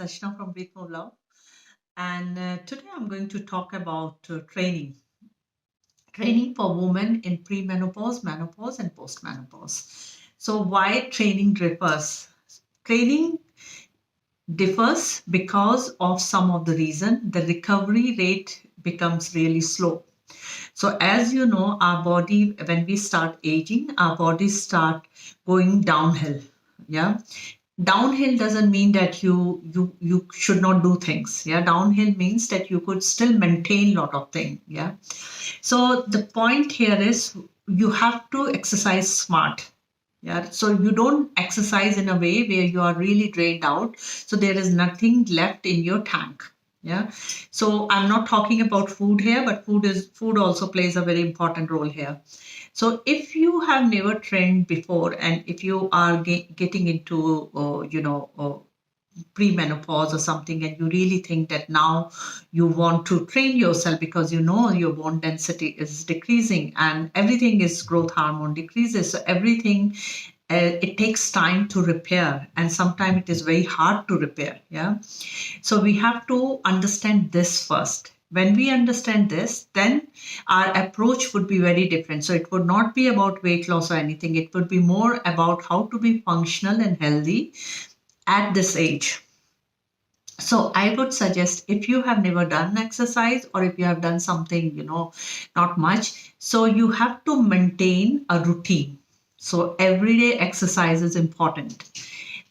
Sachna from Breathe More Love, and today I'm going to talk about training for women in premenopause, menopause, and postmenopause. So, why training differs? Training differs because of some of the reason. The recovery rate becomes really slow. So, as you know, our body, when we start aging, our bodies start going downhill. Yeah, downhill doesn't mean that you should not do things. Yeah, downhill means that you could still maintain lot of things. Yeah, so the point here is you have to exercise smart. Yeah, so you don't exercise in a way where you are really drained out, so there is nothing left in your tank. Yeah, so I'm not talking about food here, but food also plays a very important role here. So if you have never trained before, and if you are getting into premenopause or something, and you really think that now you want to train yourself because you know your bone density is decreasing and everything is growth hormone decreases, so everything it takes time to repair, and sometimes it is very hard to repair. Yeah, so we have to understand this first. When we understand this, then our approach would be very different. So it would not be about weight loss or anything. It would be more about how to be functional and healthy at this age. So I would suggest, if you have never done exercise, or if you have done something, not much, so you have to maintain a routine. So everyday exercise is important.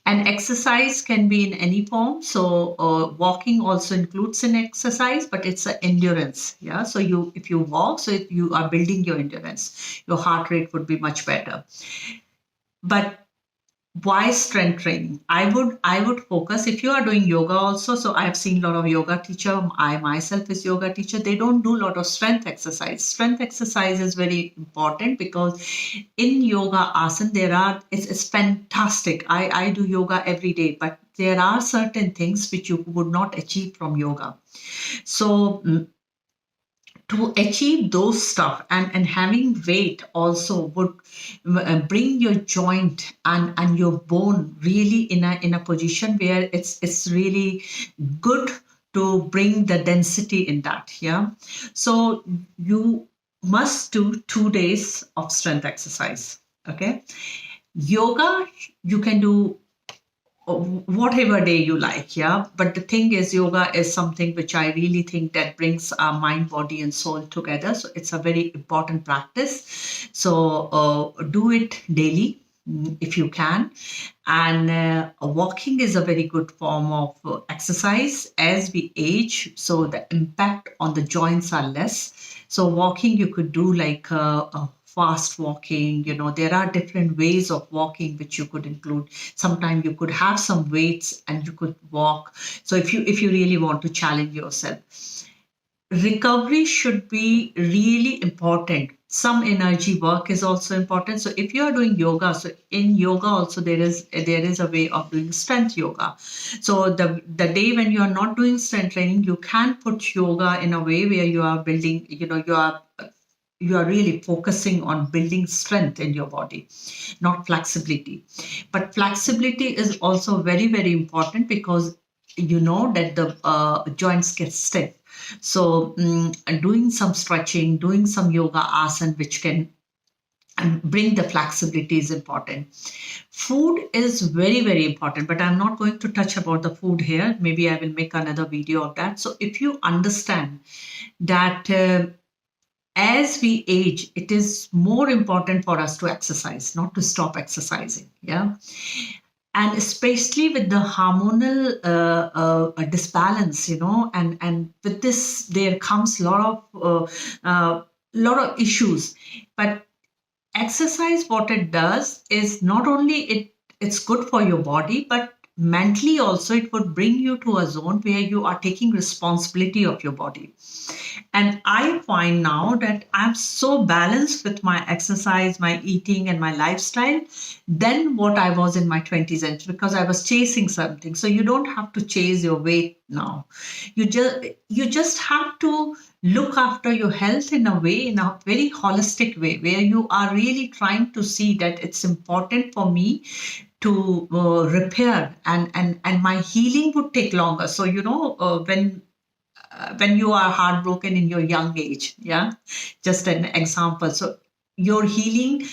And exercise can be in any form. So walking also includes an exercise, but it's an endurance. Yeah. So if you walk, so if you are building your endurance, your heart rate would be much better. But why strength training? I would focus, if you are doing yoga also. So I have seen a lot of yoga teacher. I myself is yoga teacher. They don't do a lot of strength exercise. Strength exercise is very important because in yoga asana it's fantastic. I do yoga every day, but there are certain things which you would not achieve from yoga. So to achieve those stuff, and having weight also would bring your joint and your bone really in a position where it's really good to bring the density in that. Yeah, so you must do 2 days of strength exercise. Okay, yoga you can do whatever day you like. Yeah, but the thing is, yoga is something which I really think that brings our mind, body, and soul together. So it's a very important practice. So do it daily, if you can. And walking is a very good form of exercise as we age, so the impact on the joints are less. So walking you could do like fast walking. There are different ways of walking which you could include. Sometimes you could have some weights and you could walk. So if you really want to challenge yourself, recovery should be really important. Some energy work is also important. So if you are doing yoga, so in yoga also there is a way of doing strength yoga. So the day when you are not doing strength training, you can put yoga in a way where you are building, you are really focusing on building strength in your body, not flexibility. But flexibility is also very, very important because you know that the joints get stiff. So doing some stretching, doing some yoga asana, which can bring the flexibility, is important. Food is very, very important, but I'm not going to touch about the food here. Maybe I will make another video of that. So if you understand that as we age, it is more important for us to exercise, not to stop exercising. Yeah. And especially with the hormonal disbalance, and with this, there comes lot of issues. But exercise, what it does is not only it's good for your body, but mentally also it would bring you to a zone where you are taking responsibility of your body. And I find now that I'm so balanced with my exercise, my eating, and my lifestyle than what I was in my 20s, and because I was chasing something. So you don't have to chase your weight now. You just have to look after your health in a way, in a very holistic way, where you are really trying to see that it's important for me to repair, and my healing would take longer. So when you are heartbroken in your young age, yeah, just an example. So your healing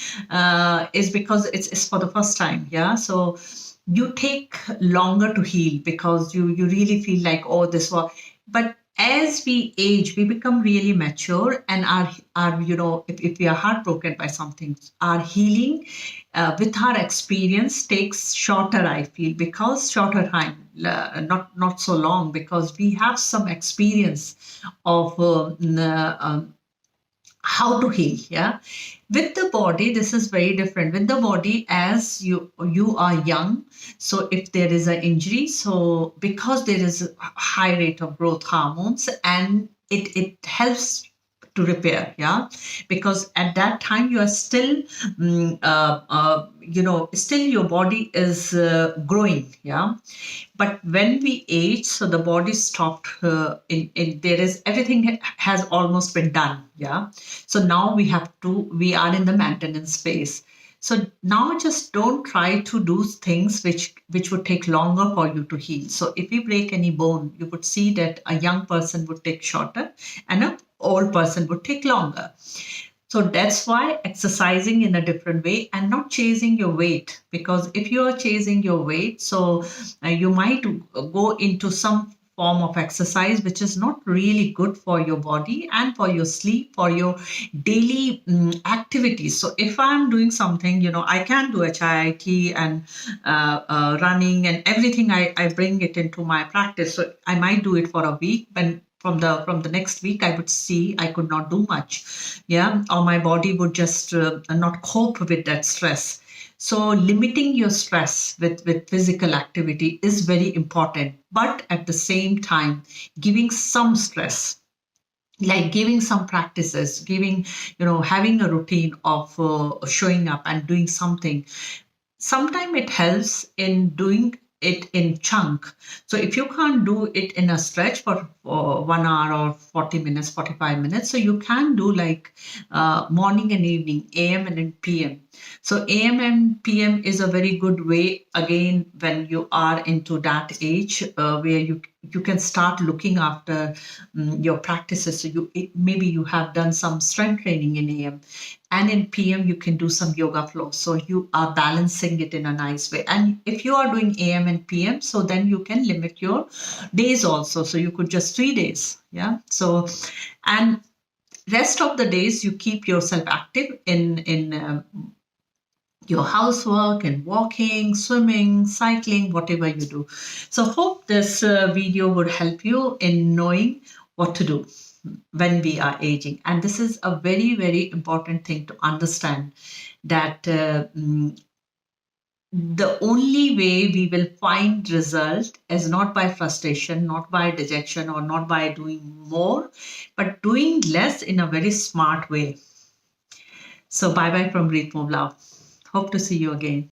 is because it's for the first time, yeah. So you take longer to heal because you really feel like, oh, this was. But as we age, we become really mature, and our if we are heartbroken by something, our healing with our experience takes shorter, I feel, because shorter time, not so long, because we have some experience of how to heal, yeah. With the body, this is very different. With the body, as you are young, so if there is an injury, so because there is a high rate of growth hormones, and it helps to repair, yeah, because at that time you are still still your body is growing, yeah. But when we age, so the body stopped in there is everything has almost been done, yeah. So now we are in the maintenance phase. So now just don't try to do things which would take longer for you to heal. So if you break any bone, you would see that a young person would take shorter and an old person would take longer. So that's why exercising in a different way and not chasing your weight. Because if you are chasing your weight, so you might go into some form of exercise which is not really good for your body and for your sleep, for your daily activities. So if I'm doing something, I can do HIIT and running and everything. I bring it into my practice. So I might do it for a week, but from the next week I would see I could not do much, yeah, or my body would just not cope with that stress. So limiting your stress with physical activity is very important, but at the same time giving some stress, like giving some practices, giving, having a routine of showing up and doing something. Sometimes it helps in doing it in chunk. So if you can't do it in a stretch for 1 hour or 40 minutes, 45 minutes, so you can do like morning and evening, AM and PM. So AM and PM is a very good way, again, when you are into that age where you can start looking after your practices. So maybe you have done some strength training in AM, and in PM you can do some yoga flow, so you are balancing it in a nice way. And if you are doing AM and PM, so then you can limit your days also, so you could just 3 days, yeah. So and rest of the days you keep yourself active in your housework and walking, swimming, cycling, whatever you do. So hope this video would help you in knowing what to do when we are aging. And this is a very, very important thing to understand, that the only way we will find result is not by frustration, not by dejection, or not by doing more, but doing less in a very smart way. So bye bye from Breathe Move Love. Hope to see you again.